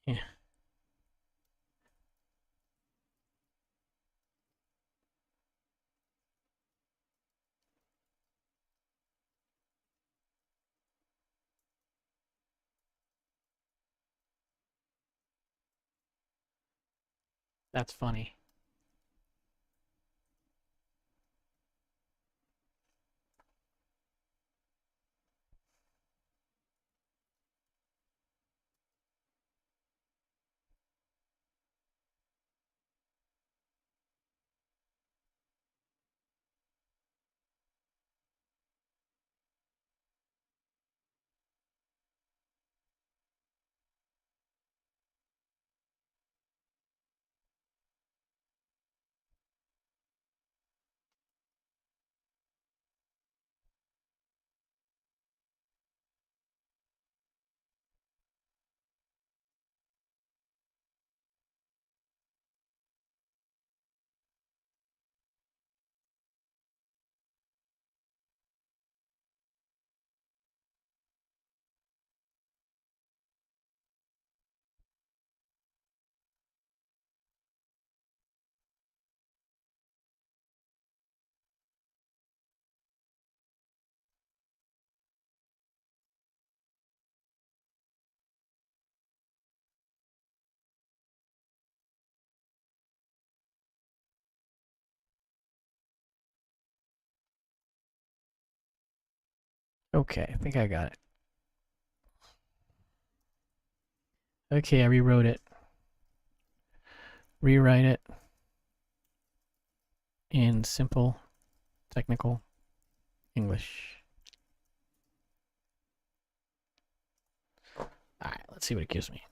Yeah. That's funny. Okay, I think I got it. Okay, I rewrote it. Rewrite it in simple technical English. All right, let's see what it gives me.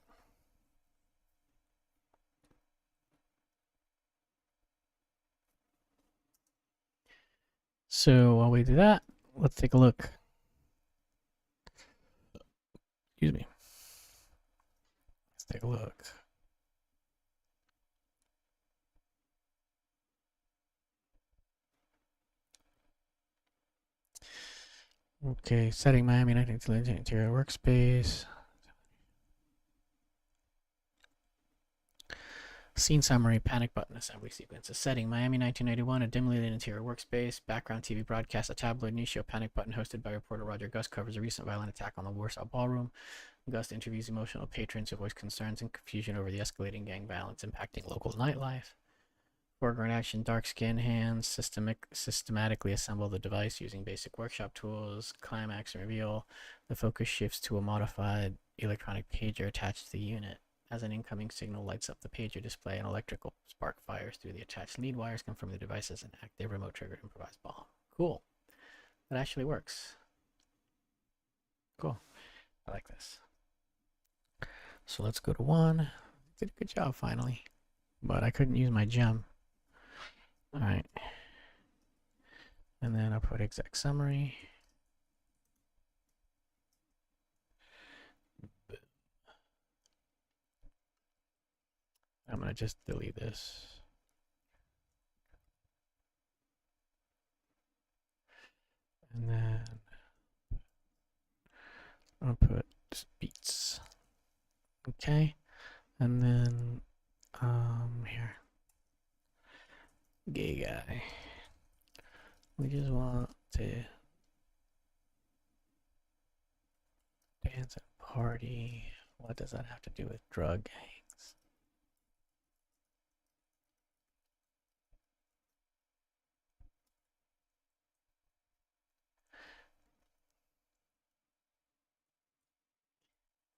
So while we do that, let's take a look Excuse me. Let's take a look. Okay, setting Miami 19 interior workspace. Scene summary, panic button assembly sequences. Setting Miami 1991, a dimly lit interior workspace. Background TV broadcast, a tabloid niche show, Panic Button, hosted by reporter Roger Gus, covers a recent violent attack on the Warsaw Ballroom. Gus interviews emotional patrons who voice concerns and confusion over the escalating gang violence impacting local nightlife. Foreground action, dark skin hands systematically assemble the device using basic workshop tools. Climax and reveal. The focus shifts to a modified electronic pager attached to the unit. As an incoming signal lights up the pager display, an electrical spark fires through the attached lead wires, confirming the device as an active remote triggered improvised bomb. Cool. That actually works. Cool. I like this. So let's go to 1. Did a good job finally. But I couldn't use my gem. Alright. And then I'll put exec summary. I'm going to just delete this. And then I'll put beats. Okay. And then here. Gay guy. We just want to dance and party. What does that have to do with drug gangs?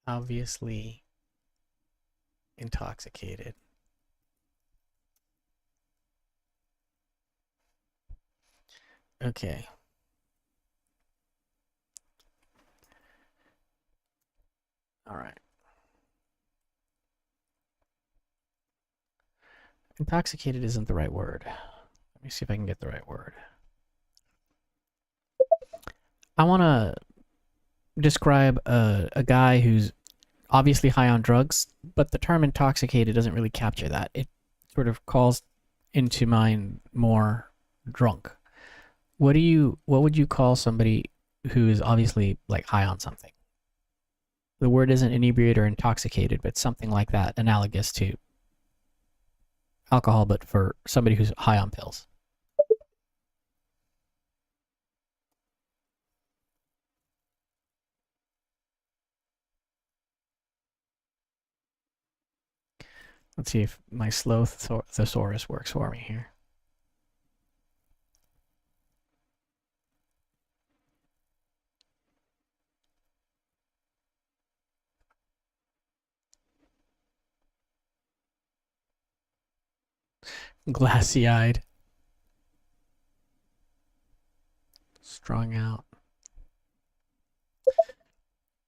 Obviously intoxicated. Okay. All right. Intoxicated isn't the right word. Let me see if I can get the right word. I want to describe a guy who's obviously high on drugs, but the term intoxicated doesn't really capture that. It sort of calls into mind more drunk. What would you call somebody who is obviously like high on something? The word isn't inebriated or intoxicated, but something like that, analogous to alcohol, but for somebody who's high on pills. Let's see if my slow thesaurus works for me here. Glassy-eyed. Strung out.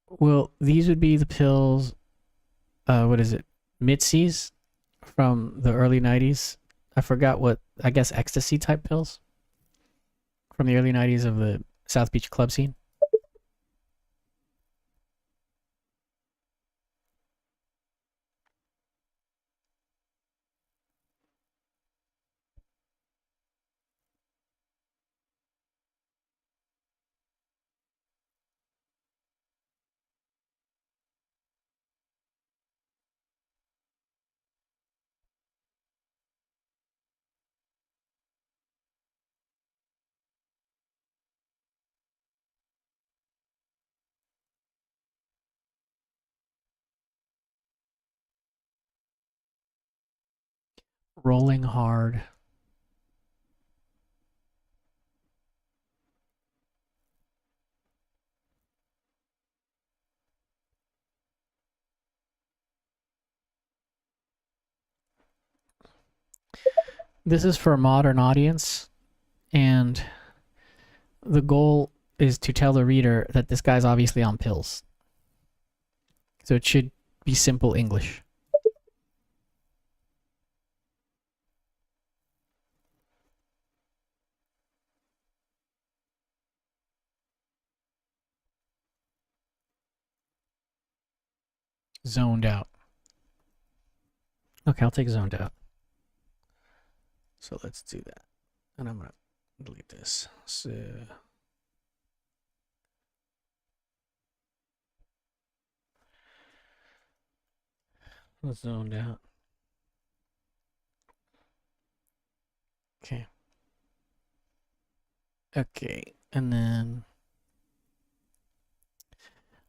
Well, these would be the pills. What is it? Mitzi's from the early 90s. I forgot what, I guess ecstasy type pills from the early 90s of the South Beach club scene. Rolling hard. This is for a modern audience, and the goal is to tell the reader that this guy's obviously on pills. So it should be simple English. zoned out. Okay, I'll take zoned out. So let's do that. And I'm going to delete this. So let's zoned out. Okay. Okay, and then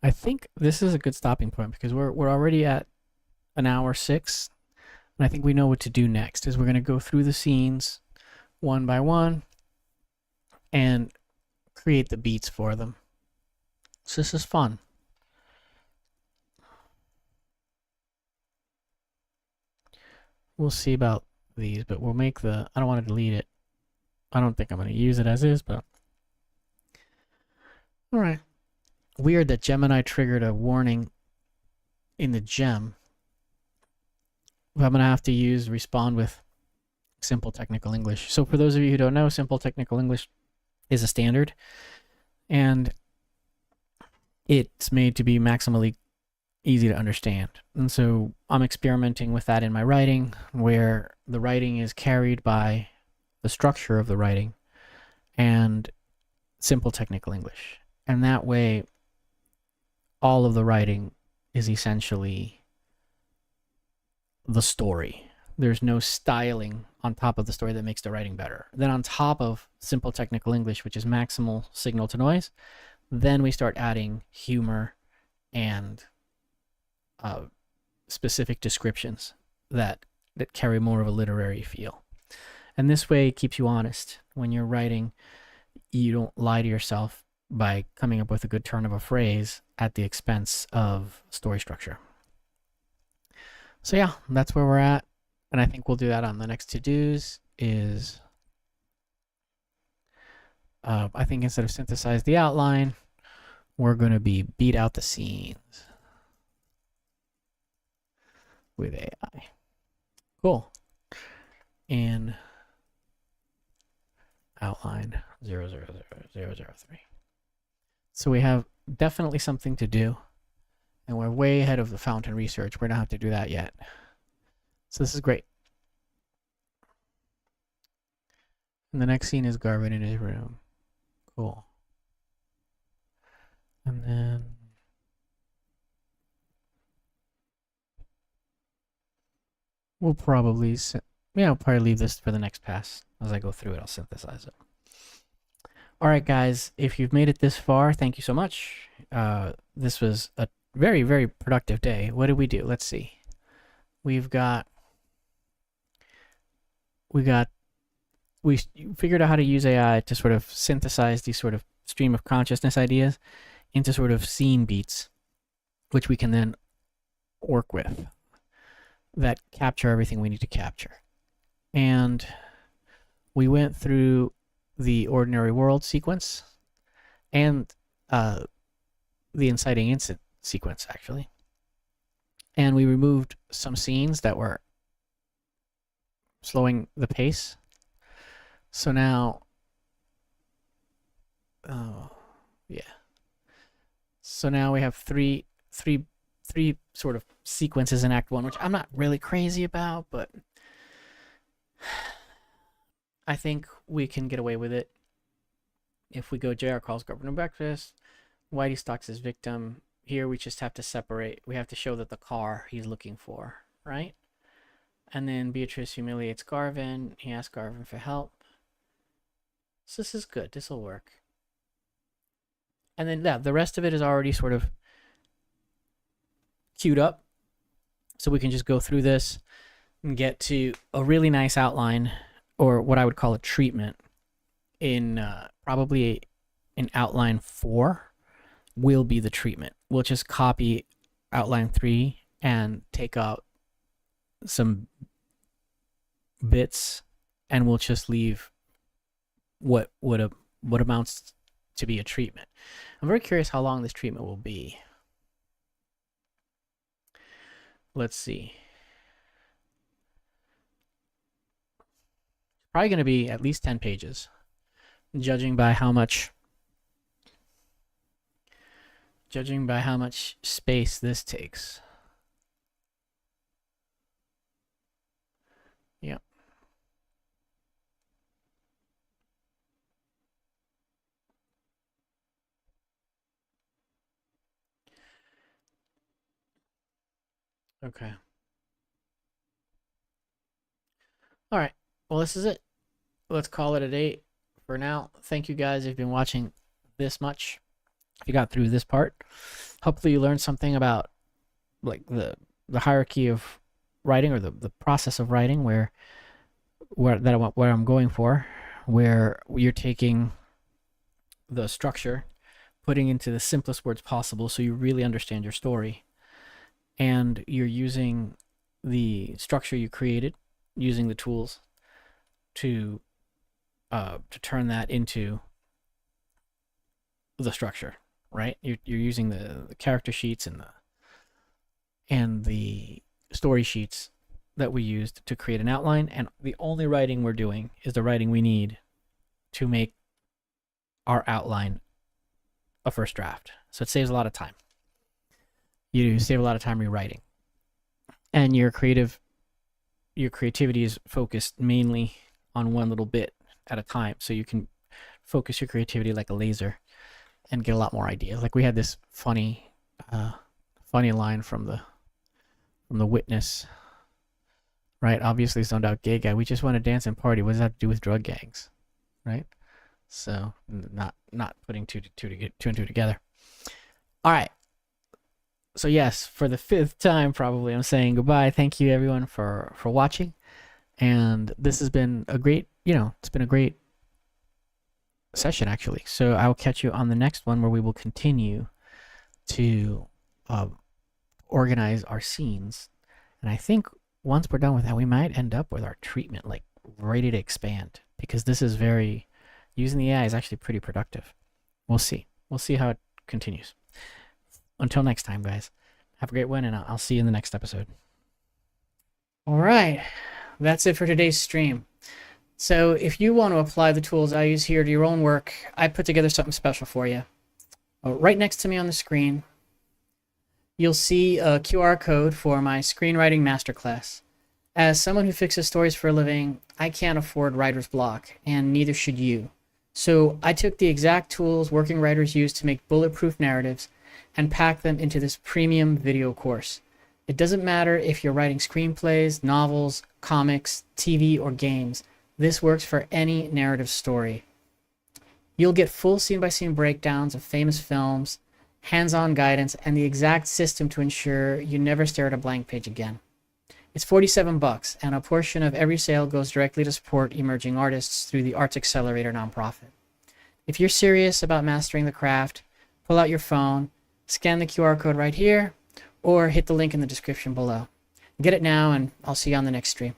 I think this is a good stopping point because we're already at an hour 6, and I think we know what to do next. Is we're going to go through the scenes one by one and create the beats for them. So this is fun. We'll see about these, but we'll make the. I don't want to delete it. I don't think I'm going to use it as is, but all right. Weird that Gemini triggered a warning in the gem. I'm going to have to respond with simple technical English. So for those of you who don't know, simple technical English is a standard, and it's made to be maximally easy to understand. And so I'm experimenting with that in my writing, where the writing is carried by the structure of the writing and simple technical English. And that way, all of the writing is essentially the story. There's no styling on top of the story that makes the writing better. Then on top of simple technical English, which is maximal signal to noise, then we start adding humor and specific descriptions that carry more of a literary feel. And this way it keeps you honest. When you're writing, you don't lie to yourself by coming up with a good turn of a phrase at the expense of story structure. So yeah, that's where we're at. And I think we'll do that on the next to-dos is, I think instead of synthesize the outline, we're going to be beat out the scenes with AI. Cool. In outline 000003. So we have definitely something to do, and we're way ahead of the fountain research. We don't have to do that yet. So this is great. And the next scene is Garvin in his room. Cool. And then we'll probably, I'll probably leave this for the next pass. As I go through it, I'll synthesize it. All right, guys, if you've made it this far, thank you so much. This was a very, very productive day. What did we do? Let's see. We figured out how to use AI to sort of synthesize these sort of stream of consciousness ideas into sort of scene beats, which we can then work with, that capture everything we need to capture. And we went through the ordinary world sequence and the inciting incident sequence, actually. And we removed some scenes that were slowing the pace. So now, so now we have three sort of sequences in Act 1, which I'm not really crazy about, but I think we can get away with it. If we go, JR calls Governor breakfast, Whitey stalks his victim. Here we just have to separate. We have to show that the car he's looking for, right? And then Beatrice humiliates Garvin. He asks Garvin for help. So this is good. This will work. And then the rest of it is already sort of queued up. So we can just go through this and get to a really nice outline, or what I would call a treatment, in probably in outline 4 will be the treatment. We'll just copy outline 3 and take out some bits, and we'll just leave what amounts to be a treatment. I'm very curious how long this treatment will be. Let's see. Probably going to be at least 10 pages, judging by how much space this takes. Okay. All right. Well, this is it. Let's call it a day for now. Thank you guys if you've been watching this much. If you got through this part, hopefully you learned something about like the hierarchy of writing, or the process of writing, where what I'm going for, where you're taking the structure, putting into the simplest words possible so you really understand your story, and you're using the structure you created, using the tools to turn that into the structure, right? You're using the character sheets and the story sheets that we used to create an outline, and the only writing we're doing is the writing we need to make our outline a first draft. So it saves a lot of time. You save a lot of time rewriting, and your creativity is focused mainly on one little bit at a time, so you can focus your creativity like a laser and get a lot more ideas. Like we had this funny line from the witness, right? Obviously zoned out gay guy. We just want to dance and party. What does that have to do with drug gangs, right? So not putting two and two together. All right. So yes, for the 5th time probably, I'm saying goodbye. Thank you everyone for watching, and this has been a great, it's been a great session actually. So I'll catch you on the next one, where we will continue to organize our scenes, and I think once we're done with that, we might end up with our treatment like ready to expand, because this is using the AI is actually pretty productive. We'll see how it continues. Until next time, guys, have a great one, and I'll see you in the next episode. All right, that's it for today's stream. So if you want to apply the tools I use here to your own work, I put together something special for you. Right next to me on the screen, you'll see a QR code for my screenwriting masterclass. As someone who fixes stories for a living, I can't afford writer's block, and neither should you. So I took the exact tools working writers use to make bulletproof narratives and packed them into this premium video course. It doesn't matter if you're writing screenplays, novels, comics, TV, or games. This works for any narrative story. You'll get full scene-by-scene breakdowns of famous films, hands-on guidance, and the exact system to ensure you never stare at a blank page again. It's $47, and a portion of every sale goes directly to support emerging artists through the Arts Accelerator nonprofit. If you're serious about mastering the craft, pull out your phone, scan the QR code right here, or hit the link in the description below. Get it now, and I'll see you on the next stream.